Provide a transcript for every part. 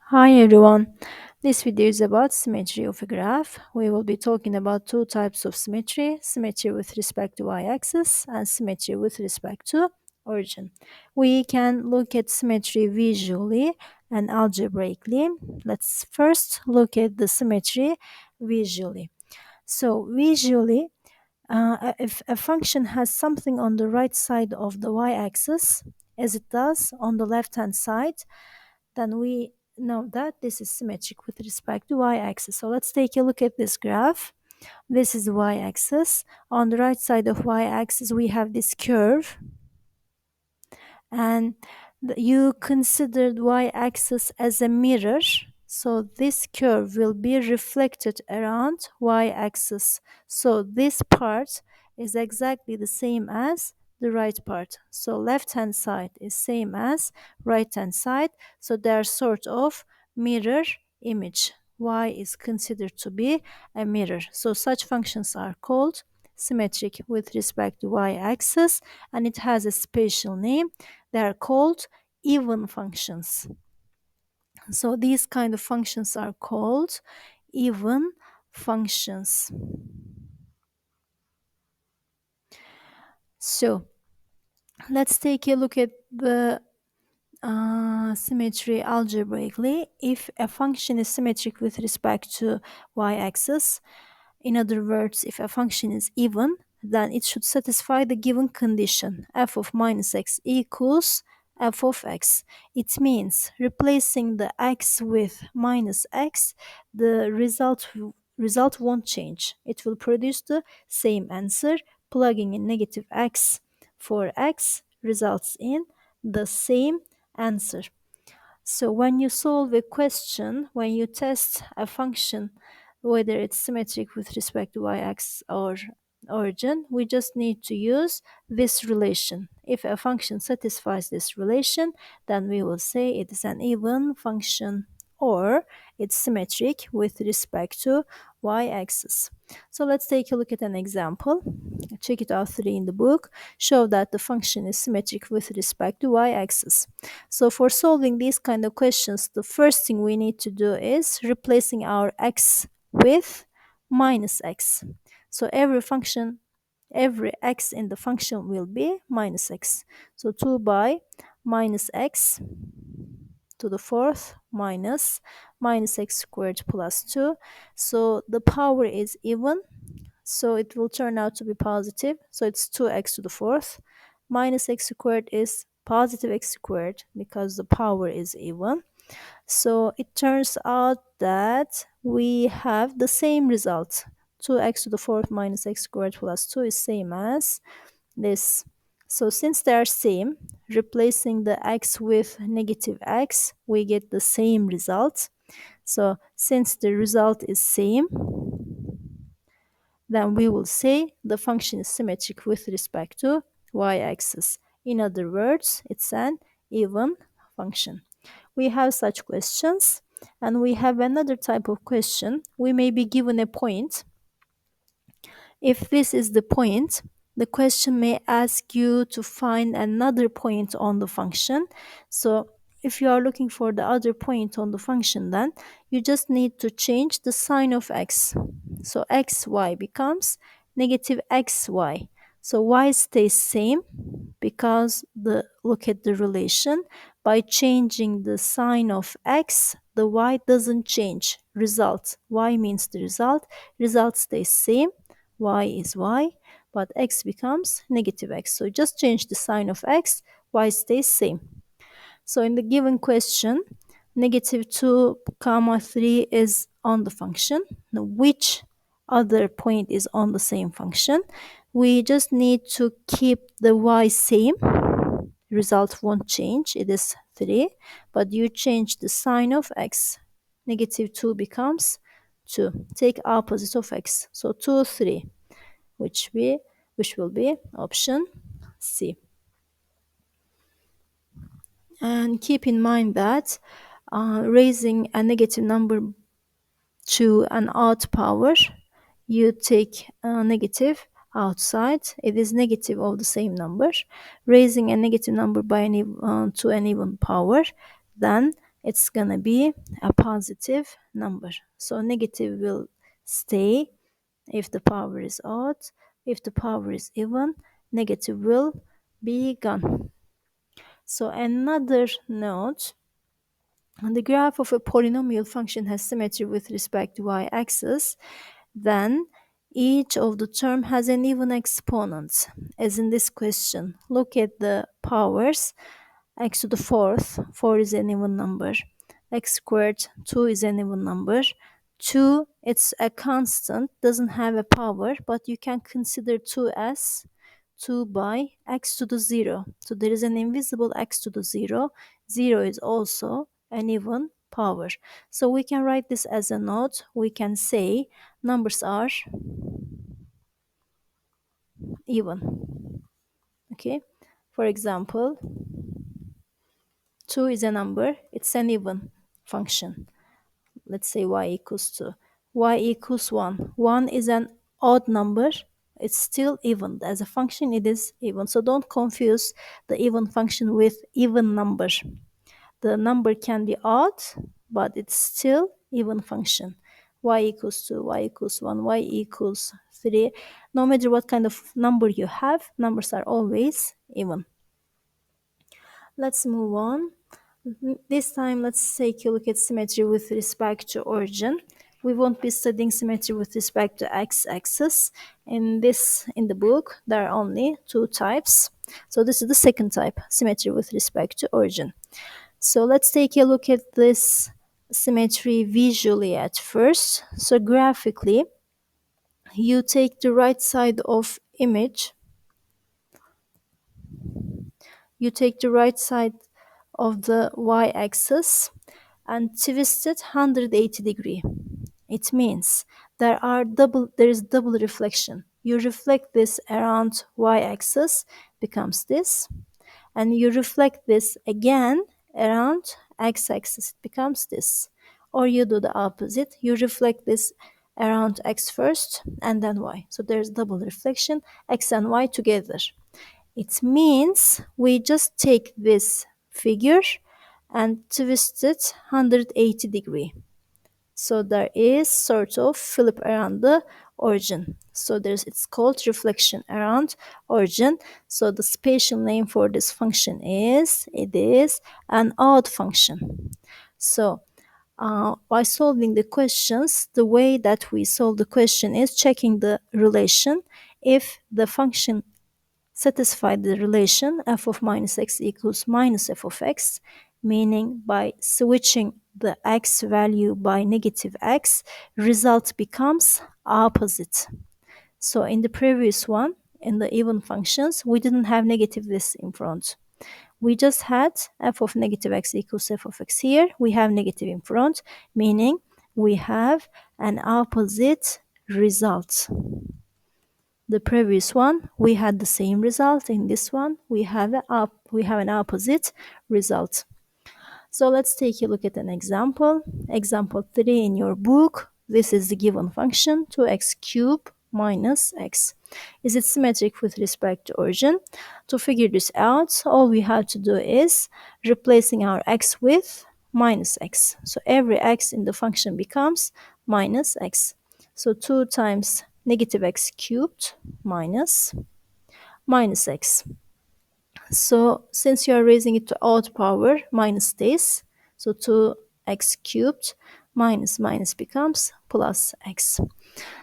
Hi everyone. This video is about symmetry of a graph. We will be talking about two types of symmetry, symmetry with respect to y-axis and symmetry with respect to origin. We can look at symmetry visually and algebraically. Let's first look at the symmetry visually. So visually, if a function has something on the right side of the y-axis, as it does on the left-hand side, then we know that this is symmetric with respect to y-axis. So let's take a look at this graph. This is the y-axis. On the right side of y-axis, we have this curve, and you considered y-axis as a mirror, so this curve will be reflected around y-axis. So this part is exactly the same as the right part. So left hand side is same as right hand side, so they are sort of mirror image. Y is considered to be a mirror, so such functions are called symmetric with respect to y-axis, and it has a special name. They are called even functions. So these kind of functions are called even functions. So let's take a look at the symmetry algebraically. If a function is symmetric with respect to y-axis, in other words, if a function is even, then it should satisfy the given condition f of minus x equals f of x. It means replacing the x with minus x, the result won't change. It will produce the same answer. Plugging in negative x for x results in the same answer. So when you solve a question, when you test a function, whether it's symmetric with respect to y-axis or origin, we just need to use this relation. If a function satisfies this relation, then we will say it is an even function, or it's symmetric with respect to y-axis. So let's take a look at an example. Check it out 3 in the book. Show that the function is symmetric with respect to y-axis. So for solving these kind of questions, the first thing we need to do is replacing our x with minus x. So every x in the function will be minus x. So 2 by minus x to the fourth minus x squared plus 2. So the power is even, so it will turn out to be positive. So it's 2x to the fourth. Minus x squared is positive x squared because the power is even. So it turns out that we have the same result. 2x to the fourth minus x squared plus 2 is same as this. So since they are same, replacing the x with negative x, we get the same result. So since the result is same, then we will say the function is symmetric with respect to y-axis. In other words, it's an even function. We have such questions, and we have another type of question. We may be given a point. If this is the point, the question may ask you to find another point on the function. So if you are looking for the other point on the function, then you just need to change the sign of x. So xy becomes negative xy. So y stays same because look at the relation. By changing the sign of x, the y doesn't change. Result, y means the result stays same. Y is y, but x becomes negative x. So just change the sign of x, y stays same. So in the given question, negative 2 comma 3 is on the function. Now, which other point is on the same function? We just need to keep the y same. Result won't change, it is 3, but you change the sign of x. Negative 2 becomes 2. Take opposite of x. So 2, 3, which will be option C. And keep in mind that raising a negative number to an odd power, you take a negative outside. It is negative of the same number. Raising a negative number by to an even power, then it's gonna be a positive number. So negative will stay if the power is odd. If the power is even, negative will be gone. So another note, the graph of a polynomial function has symmetry with respect to y-axis, then each of the term has an even exponent, as in this question. Look at the powers. X to the fourth, 4 is an even number. X squared, 2 is an even number. 2, it's a constant, doesn't have a power, but you can consider 2 as 2 by x to the 0. So there is an invisible x to the 0. 0 is also an even power. So we can write this as a note. We can say numbers are even. Okay. For example, 2 is a number. It's an even function. Let's say y equals 2. Y equals 1. 1 is an odd number. It's still even. As a function, it is even. So don't confuse the even function with even number. The number can be odd, but it's still even function. Y equals 2, y equals 1, y equals 3. No matter what kind of number you have, numbers are always even. Let's move on. This time, let's take a look at symmetry with respect to origin. We won't be studying symmetry with respect to x-axis. In the book, there are only two types. So this is the second type, symmetry with respect to origin. So let's take a look at this symmetry visually at first. So graphically, you take the right side of image, you take the right side of the y-axis and twist it 180 degree. It means there is double reflection. You reflect this around y-axis, becomes this, and you reflect this again around x-axis, it becomes this. Or you do the opposite, you reflect this around x first and then y. So there's double reflection, x and y together. It means we just take this figure and twist it 180 degree. So there is sort of flip around the origin. So it's called reflection around origin. So the spatial name for this function is an odd function. So by solving the questions, the way that we solve the question is checking the relation. If the function satisfy the relation f of minus x equals minus f of x, meaning by switching the x value by negative x, result becomes opposite. So in the previous one, in the even functions, we didn't have negative this in front. We just had f of negative x equals f of x. Here we have negative in front, meaning we have an opposite result. The previous one we had the same result. In this one we have an opposite result. So let's take a look at an example. Example 3 in your book. This is the given function 2x cubed minus x. Is it symmetric with respect to origin? To figure this out, all we have to do is replacing our x with minus x. So every x in the function becomes minus x. So 2 times negative x cubed minus x. So since you are raising it to odd power, minus this. So 2x cubed minus becomes plus x.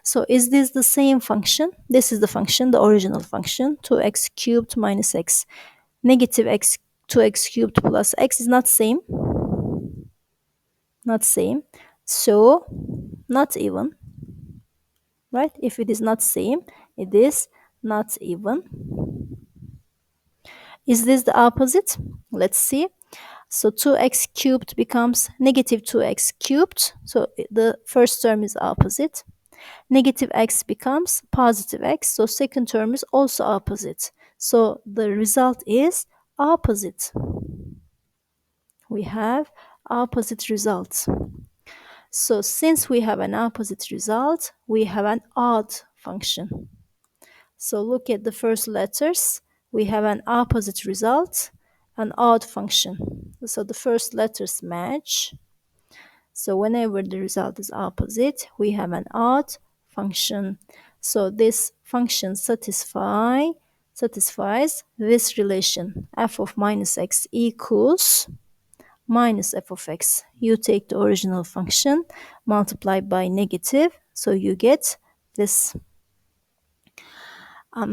So is this the same function? This is the function, the original function, 2x cubed minus x. Negative x, 2x cubed plus x is not same. Not same. So not even. Right? If it is not same, it is not even. Is this the opposite? Let's see. So 2x cubed becomes negative 2x cubed. So the first term is opposite. Negative x becomes positive x. So second term is also opposite. So the result is opposite. We have opposite results. So since we have an opposite result, we have an odd function. So look at the first letters. We have an opposite result. an odd function. So the first letters match. So whenever the result is opposite, we have an odd function. So this function satisfies this relation. F of minus x equals minus f of x. You take the original function, multiply by negative, so you get this.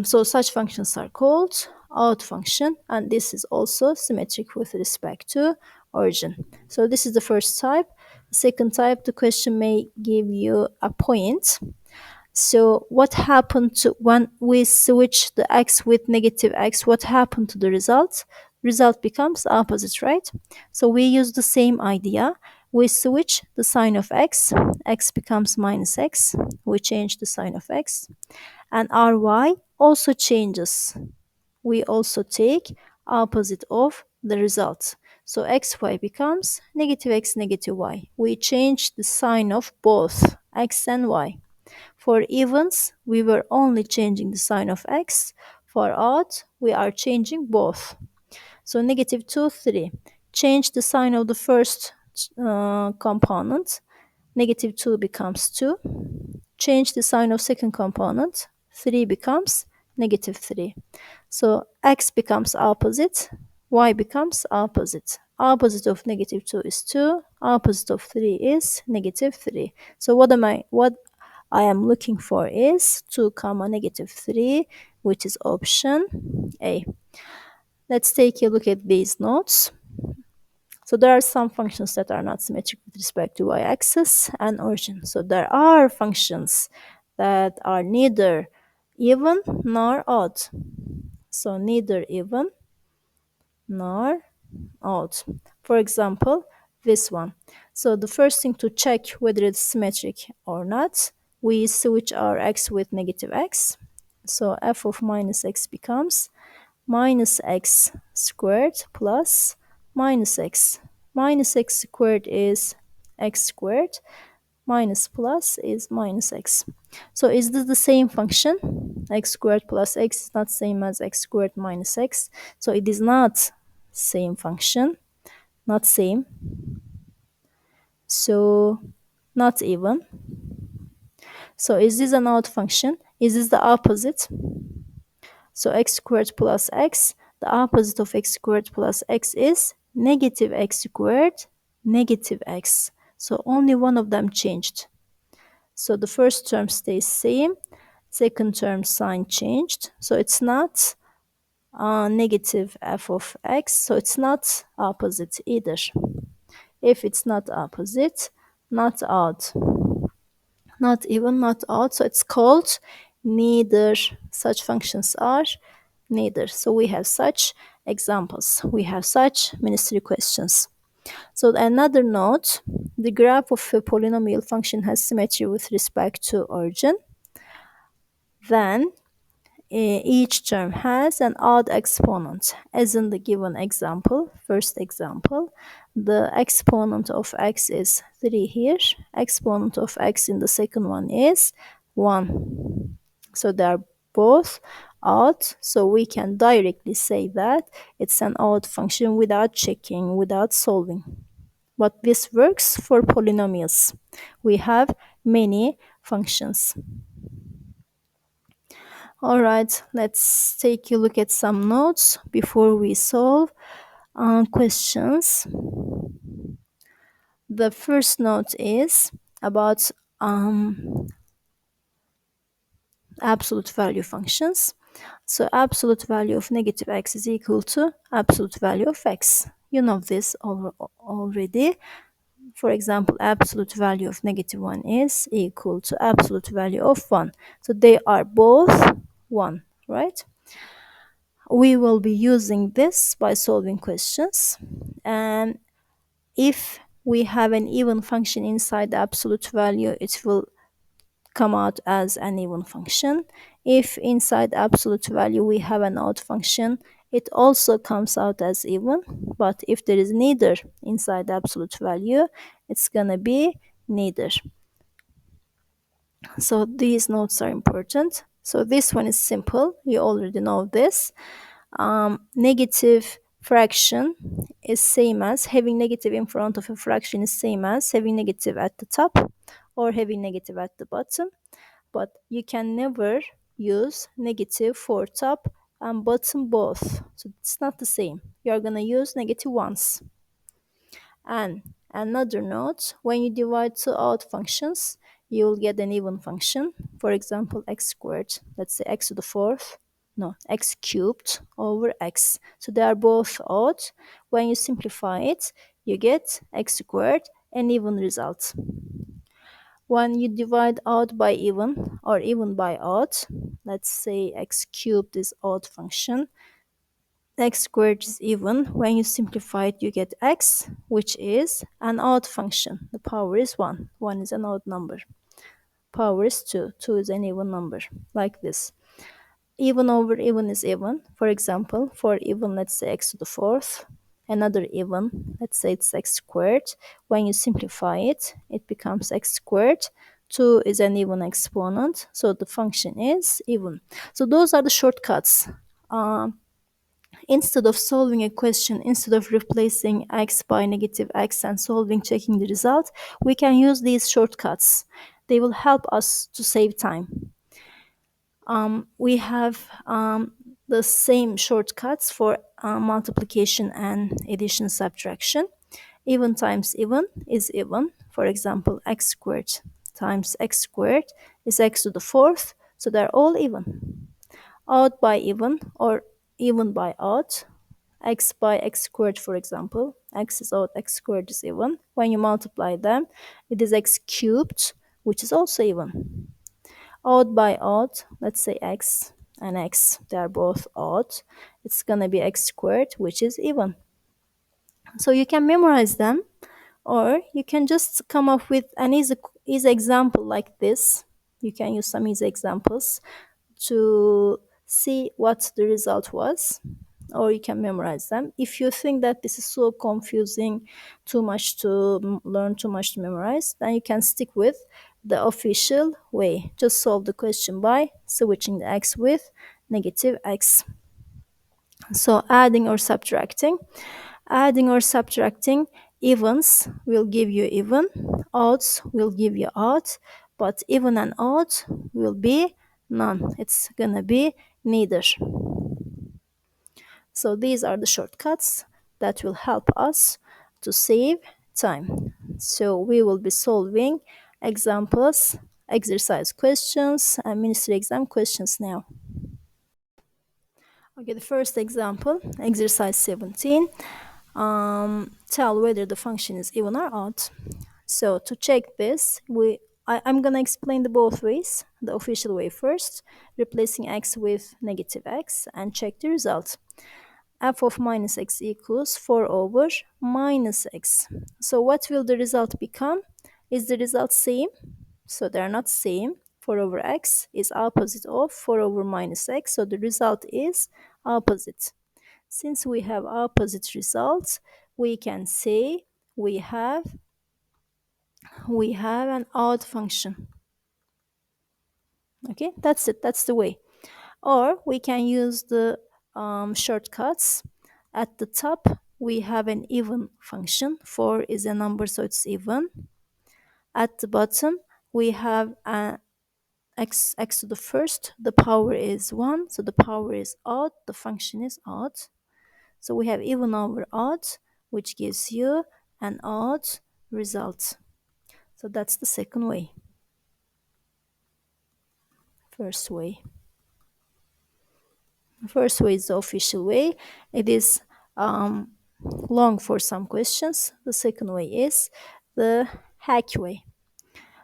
So such functions are called odd function, and this is also symmetric with respect to origin. So this is the first type. The second type, the question may give you a point. So what happened to when we switch the x with negative x? What happened to the result? Result becomes opposite, right? So we use the same idea. We switch the sign of x becomes minus x. We change the sign of x, and ry also changes. We also take opposite of the result. So xy becomes negative x, negative y. We change the sign of both x and y. For evens, we were only changing the sign of x. For odd, we are changing both. So negative 2, 3. Change the sign of the first component. Negative 2 becomes 2. Change the sign of second component. 3 becomes negative 3. So x becomes opposite, y becomes opposite. Opposite of negative 2 is 2, opposite of 3 is negative 3. So what I am looking for is 2 comma negative 3, which is option A. Let's take a look at these notes. So there are some functions that are not symmetric with respect to y-axis and origin. So there are functions that are neither even nor odd. So neither even nor odd. For example, this one. So the first thing to check whether it's symmetric or not, we switch our x with negative x. So f of minus x becomes minus x squared plus minus x. Minus x squared is x squared, minus plus is minus x. So is this the same function? X squared plus x is not same as x squared minus x. So it is not same function, not same. So not even. So is this an odd function? Is this the opposite? So x squared plus x, the opposite of x squared plus x is negative x squared, negative x. So only one of them changed. So the first term stays same, second term sign changed. So it's not negative f of x, so it's not opposite either. If it's not opposite, not odd. Not even, not odd, so it's called neither. Such functions are neither. So we have such examples. We have such ministry questions. So another note, the graph of a polynomial function has symmetry with respect to origin. Then each term has an odd exponent, as in the given example, first example. The exponent of x is 3 here. Exponent of x in the second one is 1. So they are both odd. So we can directly say that it's an odd function without checking, without solving. But this works for polynomials. We have many functions. All right, let's take a look at some notes before we solve questions. The first note is about absolute value functions. So absolute value of negative x is equal to absolute value of x. You know this already. For example, absolute value of negative 1 is equal to absolute value of 1. So they are both 1, right? We will be using this by solving questions. And if we have an even function inside the absolute value, it will come out as an even function. If inside absolute value we have an odd function, it also comes out as even. But if there is neither inside absolute value, it's gonna be neither. So these notes are important. So this one is simple. You already know this. Negative fraction is same as having negative in front of a fraction is same as having negative at the top or having negative at the bottom, but you can never use negative for top and bottom both. So it's not the same. You're gonna use negative once. And another note, when you divide two odd functions, you'll get an even function. For example, x squared, let's say x to the fourth, no, x cubed over x. So they are both odd. When you simplify it, you get x squared, an even result. When you divide odd by even or even by odd, let's say x cubed is odd function, x squared is even. When you simplify it, you get x, which is an odd function. The power is 1. 1 is an odd number. Power is 2. 2 is an even number, like this. Even over even is even. For example, for even, let's say x to the fourth. Another even, let's say it's x squared. When you simplify it, it becomes x squared. 2 is an even exponent, so the function is even. So those are the shortcuts. Instead of solving a question, instead of replacing x by negative x and solving, checking the result, we can use these shortcuts. They will help us to save time. We have the same shortcuts for multiplication and addition, subtraction. Even times even is even. For example, x squared times x squared is x to the fourth, so they're all even. Odd by even or even by odd, x by x squared, for example, x is odd, x squared is even. When you multiply them, it is x cubed, which is also even. Odd by odd, let's say x and x, they are both odd, it's gonna be x squared, which is even. So you can memorize them, or you can just come up with an easy example like this. You can use some easy examples to see what the result was, or you can memorize them. If you think that this is so confusing, too much to learn, too much to memorize, then you can stick with the official way. Just solve the question by switching the x with negative x. So adding or subtracting. Adding or subtracting, evens will give you even, odds will give you odd, but even and odd will be none. It's gonna be neither. So these are the shortcuts that will help us to save time. So we will be solving examples, exercise questions, and ministry exam questions now. Okay, the first example, exercise 17. Tell whether the function is even or odd. So to check this, I'm gonna explain the both ways. The official way first, replacing x with negative x, and check the result. F of minus x equals 4 over minus x. So what will the result become? Is the result same? So they are not same. 4 over x is opposite of 4 over minus x, so the result is opposite. Since we have opposite results, we can say we have an odd function. Okay, that's it. That's the way. Or we can use the shortcuts. At the top, we have an even function. 4 is a number, so it's even. At the bottom, we have an x to the first. The power is 1, so the power is odd. The function is odd. So we have even over odd, which gives you an odd result. So that's the second way. First way. The first way is the official way. It is long for some questions. The second way is the hack way.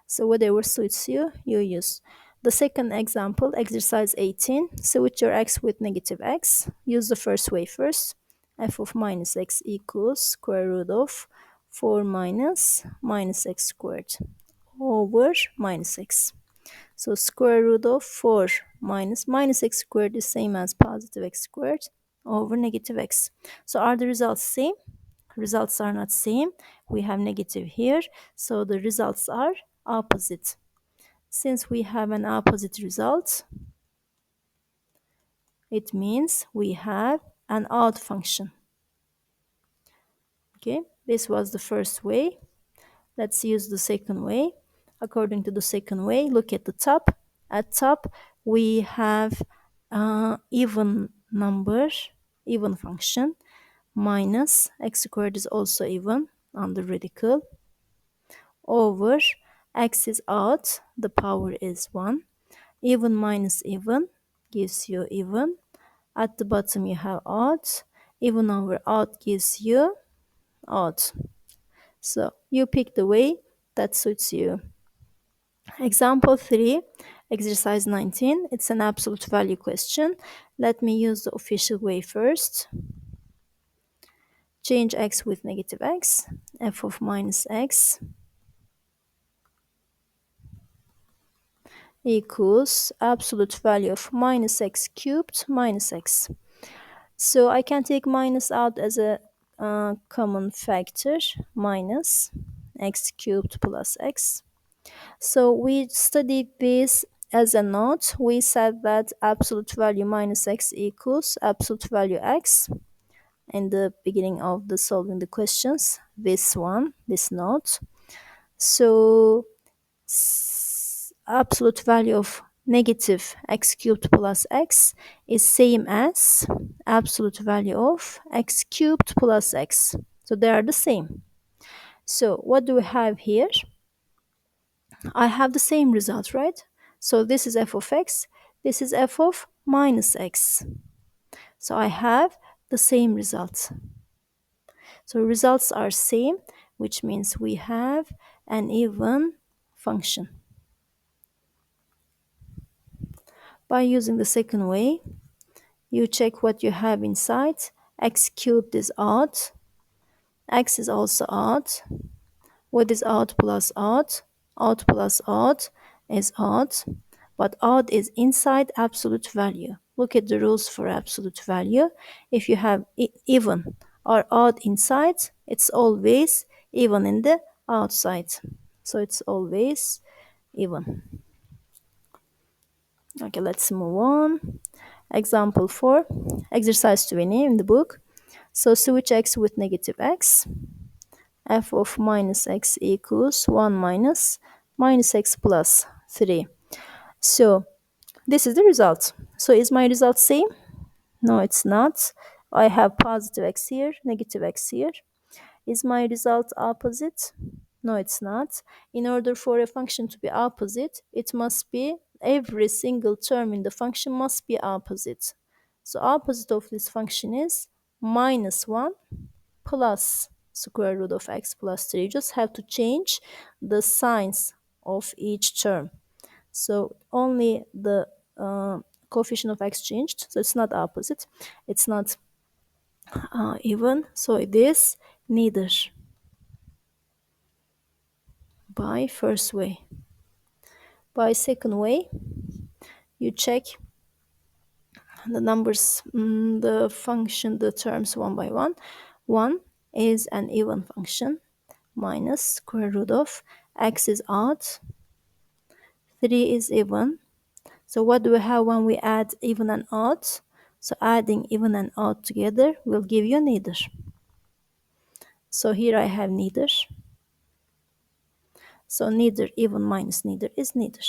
So whatever suits you, you use. The second example, exercise 18. Switch your x with negative x. Use the first way first. F of minus x equals square root of 4 minus x squared over minus x. So square root of 4 minus x squared is same as positive x squared over negative x. So are the results same? Results are not same. We have negative here, so the results are opposite. Since we have an opposite result, it means we have an odd function. Okay, this was the first way. Let's use the second way. According to the second way, look at the top. At top, we have even number, even function, minus x squared is also even under radical, over x is odd, the power is 1. Even minus even gives you even. At the bottom you have odd. Even over odd gives you odd. So you pick the way that suits you. Example 3, exercise 19. It's an absolute value question. Let me use the official way first. Change x with negative x, f of minus x equals absolute value of minus x cubed minus x. So I can take minus out as a common factor, minus x cubed plus x. So we studied this as a note. We said that absolute value minus x equals absolute value x in the beginning of the solving the questions. This one, this note. So absolute value of negative x cubed plus x is same as absolute value of x cubed plus x. So they are the same. So what do we have here? I have the same result, right? So this is f of x, this is f of minus x. So I have the same result. So results are same, which means we have an even function. By using the second way, you check what you have inside. X cubed is odd, x is also odd. What is odd plus odd? Odd plus odd is odd, but odd is inside absolute value. Look at the rules for absolute value. If you have even or odd inside, it's always even in the outside. So it's always even. Okay, let's move on. Example 4, exercise 20 in the book. So switch x with negative x. F of minus x equals 1 minus x plus 3. So this is the result. So is my result same? No, it's not. I have positive x here, negative x here. Is my result opposite? No, it's not. In order for a function to be opposite, it must be every single term in the function must be opposite. So opposite of this function is minus 1 plus square root of x plus 3. You just have to change the signs of each term. So only the coefficient of x changed. So it's not opposite. It's not even. So it is neither. By first way. By second way, you check the numbers, the function, the terms one by one. 1 is an even function, minus square root of x is odd, 3 is even. So what do we have when we add even and odd? So adding even and odd together will give you neither. So here I have neither. So neither even minus neither is neither.